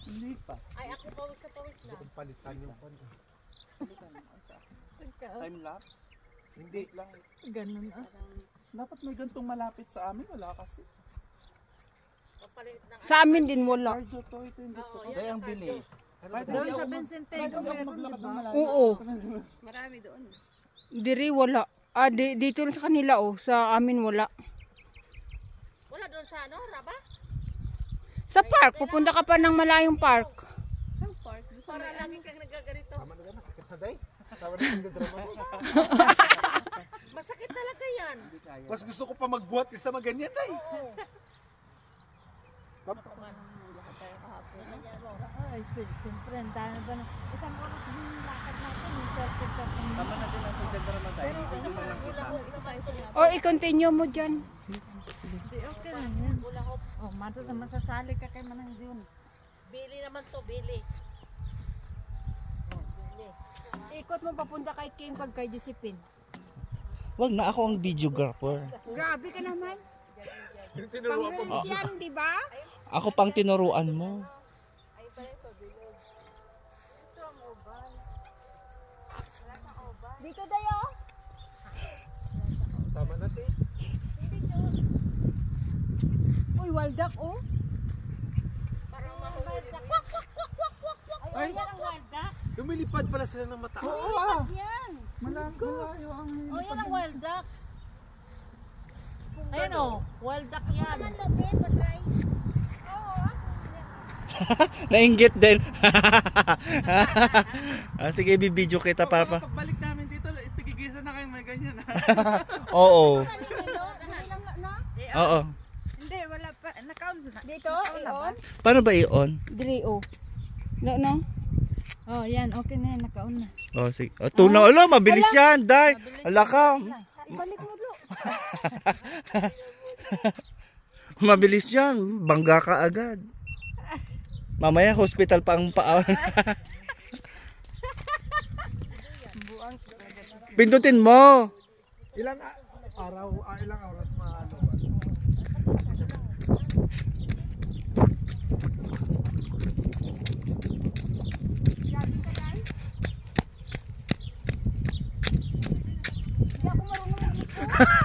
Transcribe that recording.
Hindi pa. Ay, ako pawis na. Palitan yung phone. Time lapse? Hindi lang. Ganun ah. Dapat may gantong malapit sa amin. Wala kasi. Sa amin din wala. Cardio to. Ito yung gusto ko. Kaya ang bilis. Doon sa Vincentego meron, di ba? Oo. Marami doon. Diri wala. Ah, dito sa kanila oh. Sa amin wala. Wala doon sa ano, Raba? Sa park. Pupunta ka pa ng malayong park. Ang park. Para lagi kang nagaganito. Tama na gano'n. Sakit na day. Tama na yung drama mo. Masakit talaga yan. Mas gusto ko pa magbuhat kaysa maganyan day. Ay, siyempre, ang dami ba na. Isang oras yung lakad natin, yung circuit. Tama na din ang pagdadrama tayo. Dito nyo na lang kita. O, i-continue mo dyan. Hindi, okay lang yan. Oh, mato sa masasali ka kay Manang June. Bili naman to, bili. Ikot mo papunta kay Kim pag kay Josephine. Wag na ako ang videographer. Grabe ka naman. Tinuruan ko. Pang-reels yan, di ba? Ako pang tinuruan mo. Dito dayo. Tama na day. Uy, waldak oh. Parang mahuli. Ay, Yan ang wild duck. lumilipad pala sila ng mata. Oo ah. Yan. Malayo ang Oh, yan ang wild duck. Ayan o, wild duck yan. Nainggit din. Ah, sige, bibidyo kita, Papa. Pagbalik namin dito, itigigisa na kayo may ganyan. Oo. Oo. Hindi, wala pa. Naka-on na. Dito, i-on. Paano ba i-on? Diri oh. No? Oh, yan. Okay na yan. Naka-on na. Oh, sige. Oh, tunaw. Ala, mabilis yan, Day. Ala ka. Ibalik mo do. Mabilis yan. Bangga ka agad. Mamaya, hospital pa ang paa. Pindutin mo. Ilang araw, ilang oras maano ba? Hindi ako marunong mag